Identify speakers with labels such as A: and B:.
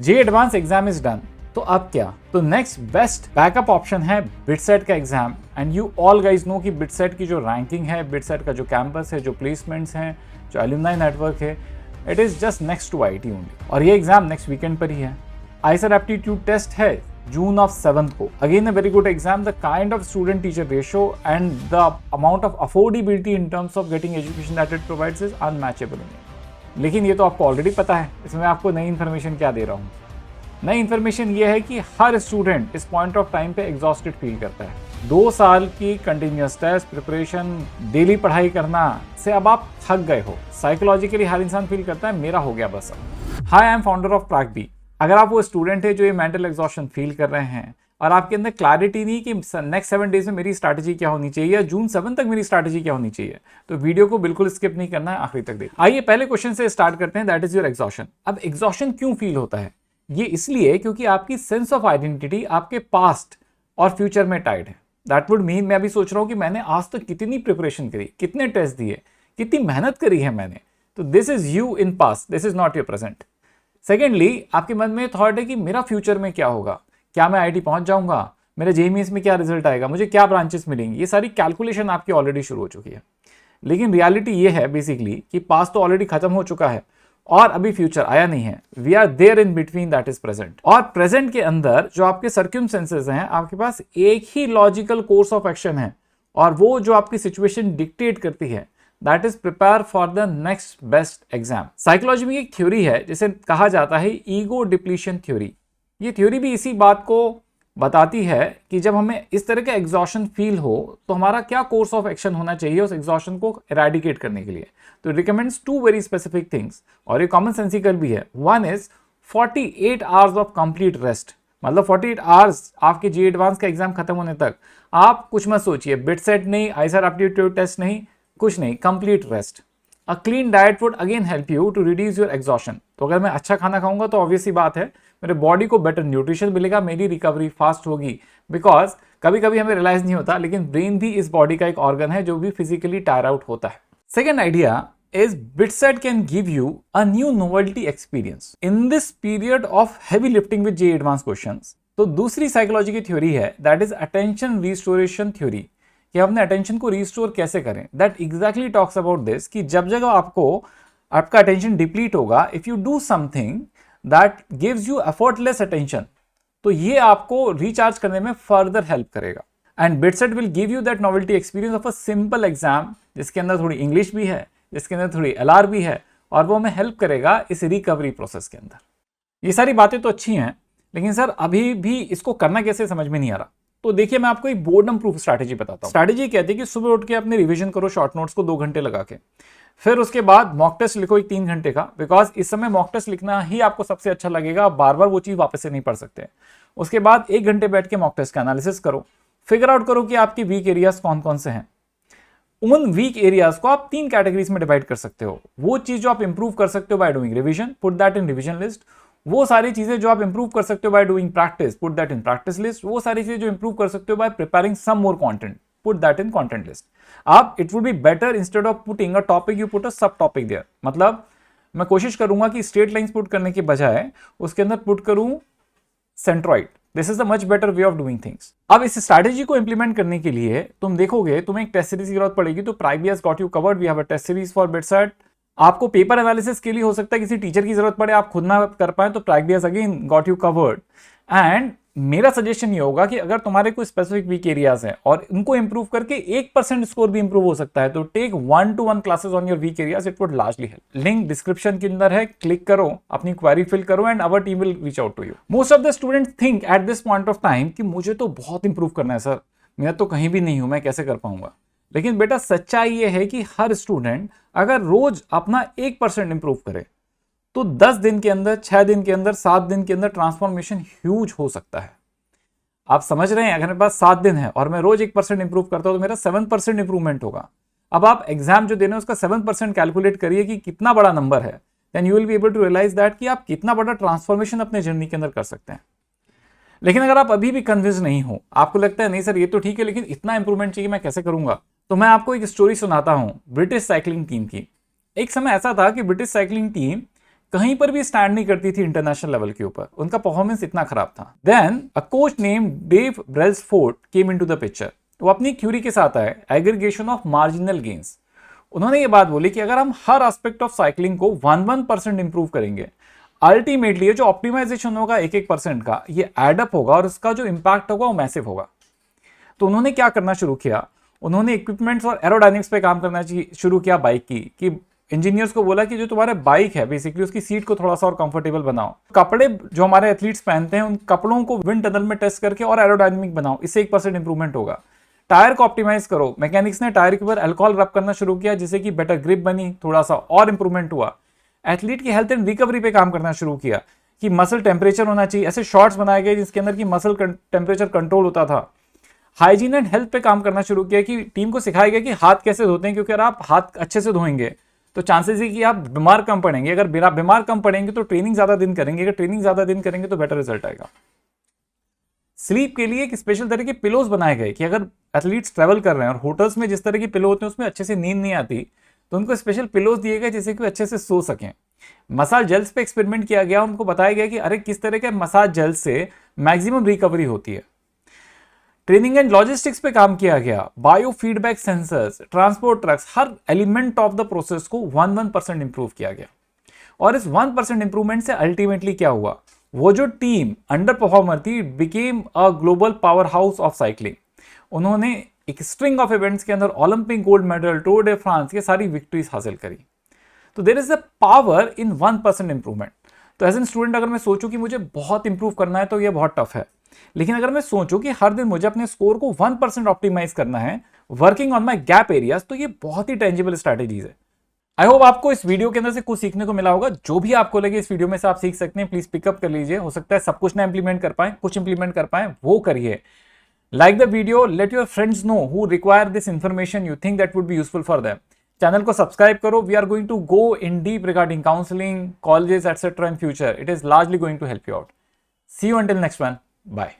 A: J advance exam is done, तो अब क्या? तो नेक्स्ट बेस्ट बैकअप ऑप्शन है बिटसेट का exam. And you all guys know कि बिटसेट की जो रैंकिंग है, बिटसेट का जो कैंपस है, जो प्लेसमेंट्स हैं, जो एलुमनाई नेटवर्क है, it is just next to IT only. और ये एग्जाम नेक्स्ट वीकेंड पर ही है। आईसर एप्टीट्यूड टेस्ट है June of 7th को। Again a very good exam. The kind of student teacher ratio and the amount of affordability in terms of getting education that it provides is unmatchable. लेकिन ये तो आपको already पता है, इसमें आपको नई इन्फॉर्मेशन क्या दे रहा हूँ। नई इन्फॉर्मेशन ये है कि हर स्टूडेंट इस पॉइंट ऑफ टाइम पे एग्जॉस्टेड फील करता है। 2 साल की कंटिन्यूस टेस्ट प्रिपरेशन, डेली पढ़ाई करना से अब आप थक गए हो। साइकोलॉजिकली हर इंसान फील करता है मेरा हो गया बस अब। High, I am founder of track-B. अगर आप वो स्टूडेंट है जो ये मेंटल एग्जॉस्शन फील कर रहे हैं और आपके अंदर क्लैरिटी नहीं कि नेक्स्ट 7 डेज में मेरी स्ट्रैटेजी क्या होनी चाहिए या जून 7 तक मेरी स्ट्रैटेजी क्या होनी चाहिए, तो वीडियो को बिल्कुल स्किप नहीं करना है, आखिरी तक देखिए। आइए पहले क्वेश्चन से स्टार्ट करते हैं, दैट इज योर एग्जॉस्शन। अब एग्जॉस्शन क्यों फील होता है? ये इसलिए क्योंकि आपकी सेंस ऑफ आइडेंटिटी आपके पास्ट और फ्यूचर में टाइड है। दैट वुड मीन मैं अभी सोच रहा हूँ कि मैंने आज तक कितनी प्रिपरेशन करी, कितने टेस्ट दिए, कितनी मेहनत करी है मैंने, तो this is you in past, this is not your present. Secondly, आपके मन में थॉट है कि मेरा फ्यूचर में क्या होगा, क्या मैं आईआईटी पहुंच जाऊंगा, मेरे जेईईएस में क्या रिजल्ट आएगा, मुझे क्या ब्रांचेस मिलेंगी, ये सारी कैलकुलेशन आपकी ऑलरेडी शुरू हो चुकी है। लेकिन रियलिटी ये है बेसिकली कि पास्ट तो ऑलरेडी खत्म हो चुका है और अभी फ्यूचर आया नहीं है। We are there in between, that is present. और प्रेजेंट के अंदर जो आपके सर्कमस्टेंसेस हैं, आपके पास एक ही लॉजिकल कोर्स ऑफ एक्शन है और वो जो आपकी सिचुएशन डिक्टेट करती है, that is prepare for the next best exam. Psychology में एक थ्योरी है जिसे कहा जाता है ईगो डिप्लीशन थ्योरी। ये थ्योरी भी इसी बात को बताती है कि जब हमें इस तरह का एग्जॉशन फील हो तो हमारा क्या कोर्स ऑफ एक्शन होना चाहिए उस एग्जॉशन को इरेडिकेट करने के लिए। तो रिकमेंड्स 2 वेरी स्पेसिफिक थिंग्स और ये कॉमन सेंसिकल भी है। One is 48 hours of complete rest. मतलब 48 आवर्स आपके जे एडवांस का एग्जाम खत्म होने तक आप कुछ मत सोचिए, बिटसेट नहीं, आईसर एप्टीट्यूड टेस्ट नहीं, कुछ नहीं, complete rest. A clean diet would again help you to reduce your exhaustion. तो अगर मैं अच्छा खाना खाऊंगा तो ऑब्वियस सी बात है मेरे बॉडी को बेटर न्यूट्रिशन मिलेगा, मेरी रिकवरी फास्ट होगी। बिकॉज कभी कभी हमें रियलाइज नहीं होता लेकिन ब्रेन भी इस बॉडी का एक ऑर्गन है जो भी फिजिकली टायर आउट होता है। Second idea is Bitset can give you a new novelty experience in this period of heavy lifting with JEE advanced questions। तो दूसरी साइकोलॉजी की थ्योरी है that is attention restoration theory, कि हम अपने attention को रिस्टोर कैसे करें। That exactly talks about this कि जब जगह आपका अटेंशन डिप्लीट होगा, if you do something that gives you effortless attention, तो ये आपको रिचार्ज करने में फर्दर हेल्प करेगा। And BITSAT will give you that novelty experience of a simple exam जिसके अंदर थोड़ी इंग्लिश भी है, जिसके अंदर थोड़ी एलआर भी है, और वो हमें हेल्प करेगा इस रिकवरी प्रोसेस के अंदर। ये सारी बातें तो अच्छी हैं लेकिन सर अभी भी इसको करना कैसे समझ में नहीं आ रहा। तो देखिए मैं आपको एक बोर्डम प्रूफ स्ट्रैटेजी बताता हूँ। स्ट्रैटेजी कहती है कि सुबह उठ के अपने रिवीजन करो शॉर्ट नोट्स को 2 घंटे लगा के, फिर उसके बाद मॉक टेस्ट लिखो एक 3 घंटे का, बिकॉज इस समय मॉक टेस्ट लिखना ही आपको सबसे अच्छा लगेगा, बार बार वो चीज वापस से नहीं पढ़ सकते। उसके बाद 1 घंटे बैठ के मॉक टेस्ट का एनालिसिस करो, फिगर आउट करो कि आपके वीक एरियाज कौन कौन से हैं। उन वीक एरियाज को आप 3 कैटेगरीज में डिवाइड कर सकते हो। वो चीज जो आप इंप्रूव कर सकते हो by doing revision, put that in revision list. वो सारी चीजें जो आप इंप्रूव कर सकते हो by doing practice, put that in practice list. वो सारी चीजें जो इंप्रूव कर सकते हो by preparing some more content, put that in content list. आप it would be better instead of putting a topic you put a sub topic there. मतलब मैं कोशिश करूंगा कि स्ट्रेट लाइंस पुट करने के बजाय उसके अंदर पुट करूं centroid. This is the much better way of doing things. अब इस स्ट्रैटेजी को इंप्लीमेंट करने के लिए तुम देखोगे तुम्हें एक टेस्ट सीरीज की जरूरत पड़ेगी। तो प्राइबी has got you covered, we have a test series for BITSAT. आपको पेपर एनालिसिस के लिए हो सकता है किसी टीचर की जरूरत पड़े, आप खुद ना कर पाए, तो प्राइबी has again got you covered. And मेरा सजेशन ये होगा कि अगर तुम्हारे कोई स्पेसिफिक वीक एरियाज हैं और इनको इंप्रूव करके 1% स्कोर भी इंप्रूव हो सकता है, तो take 1-to-1 classes on your weak areas, it would largely help. Link description के अंदर है, क्लिक करो, अपनी क्वेरी फिल करो and our team will reach out to you. Most of the students think at this point of time कि मुझे तो बहुत इंप्रूव करना है सर, मैं तो कहीं भी नहीं हूं, मैं कैसे कर पाऊंगा। लेकिन बेटा सच्चाई ये है कि हर स्टूडेंट अगर रोज अपना 1% इंप्रूव करे तो 10 दिन के अंदर, 6 दिन के अंदर, 7 दिन के अंदर ट्रांसफॉर्मेशन ह्यूज हो सकता है। आप समझ रहे हैं, अगर मेरे पास 7 दिन है और मैं रोज 1% इंप्रूव करता हूं तो मेरा 7% इंप्रूवमेंट होगा। अब आप एग्जाम जो दे रहे हैं उसका 7% कैलकुलेट करिए कि कितना बड़ा नंबर है, then you will be able to realize that कि आप कितना बड़ा ट्रांसफॉर्मेशन अपने जर्नी के अंदर कर सकते हैं। लेकिन अगर आप अभी भी कन्विंस नहीं हो, आपको लगता है नहीं सर ये तो ठीक है लेकिन इतना इंप्रूवमेंट चाहिए, मैं कैसे करूंगा, तो मैं आपको एक स्टोरी सुनाता हूं ब्रिटिश साइकिलिंग टीम की। एक समय ऐसा था कि ब्रिटिश साइकिलिंग टीम कहीं पर भी स्टैंड नहीं करती थी इंटरनेशनल लेवल के ऊपर, उनका परफॉर्मेंस इतना खराब था। Then a coach name Dave Brailsford came into the picture. वो अपनी थ्योरी के साथ आए, एग्रीगेशन ऑफ मार्जिनल गेन्स। उन्होंने ये बात बोली कि अगर हम हर एस्पेक्ट ऑफ साइकिलिंग को 1% इंप्रूव करेंगे, अल्टीमेटली जो ऑप्टिमाइजेशन होगा 1% का, ये एडअप होगा और उसका जो इंपैक्ट होगा वो मैसिव होगा। तो उन्होंने क्या करना शुरू किया, उन्होंने इक्विपमेंट्स और एरोडायनेमिक्स पे काम करना शुरू किया बाइक की, कि इंजीनियर्स को बोला कि जो तुम्हारे बाइक है बेसिकली उसकी सीट को थोड़ा सा और कंफर्टेबल बनाओ। कपड़े जो हमारे एथलीट्स पहनते हैं उन कपड़ों को विंड टनल में टेस्ट करके और एरोडायनेमिक बनाओ, इससे 1% इंप्रूवमेंट होगा। टायर को ऑप्टिमाइज करो, मैकेनिक्स ने टायर के ऊपर अल्कोहल रब करना शुरू किया जिससे कि बेटर ग्रिप बनी, थोड़ा सा और इंप्रूवमेंट हुआ। एथलीट की हेल्थ एंड रिकवरी पे काम करना शुरू किया कि मसल टेम्परेचर होना चाहिए, ऐसे शॉर्ट्स बनाए गए जिसके अंदर की मसल टेम्परेचर कंट्रोल होता था। हाइजीन एंड हेल्थ पे काम करना शुरू किया कि टीम को सिखाया गया कि हाथ कैसे धोते हैं, क्योंकि अगर आप हाथ अच्छे से धोएंगे तो चांसेस है कि आप बीमार कम पड़ेंगे। अगर बीमार कम पड़ेंगे तो ट्रेनिंग ज्यादा दिन करेंगे, अगर ट्रेनिंग ज्यादा दिन करेंगे तो बेटर रिजल्ट आएगा। स्लीप के लिए एक स्पेशल तरह के पिलोज बनाए गए कि अगर एथलीट्स ट्रैवल कर रहे हैं और होटल्स में जिस तरह की पिलो होते हैं उसमें अच्छे से नींद नहीं आती, तो उनको स्पेशल पिलोज दिए गए जिससे कि अच्छे से सो सकें। मसाज जेल्स पे एक्सपेरिमेंट किया गया, उनको बताया गया कि अरे किस तरह के मसाज जेल से मैक्सिमम रिकवरी होती है। ट्रेनिंग एंड लॉजिस्टिक्स पे काम किया गया, bio feedback sensors, transport trucks, her element of the process को 1% इंप्रूव किया गया। और इस 1% इंप्रूवमेंट से अल्टीमेटली क्या हुआ, वो जो टीम अंडर परफॉर्मर थी became a global power house of cycling. उन्होंने एक स्ट्रिंग ऑफ इवेंट्स के अंदर Olympic gold medal, tour de France, ये सारी विक्ट्रीज हासिल करी। तो there is a power in 1% improvement. तो एज एन स्टूडेंट अगर मैं सोचूं कि मुझे बहुत इंप्रूव करना है तो ये बहुत टफ है, लेकिन अगर मैं सोचूं कि हर दिन मुझे अपने स्कोर को 1% ऑप्टिमाइज करना है, working on my gap areas, तो ये बहुत ही टेंजिबल स्ट्रैटेजीज है। आई होप आपको इस वीडियो के अंदर से कुछ सीखने को मिला होगा। जो भी आपको लगे इस वीडियो में से आप सीख सकते हैं, प्लीज पिकअप कर लीजिए। हो सकता है सब कुछ ना इंप्लीमेंट कर पाए, कुछ इंप्लीमेंट कर पाए, वो करिए। Like the video, let your friends know who require this information you think that would be useful for them. Channel को सब्सक्राइब करो। We are going to go in deep regarding counselling, colleges etcetera in future. It is largely going to help you out. See you until next one, bye.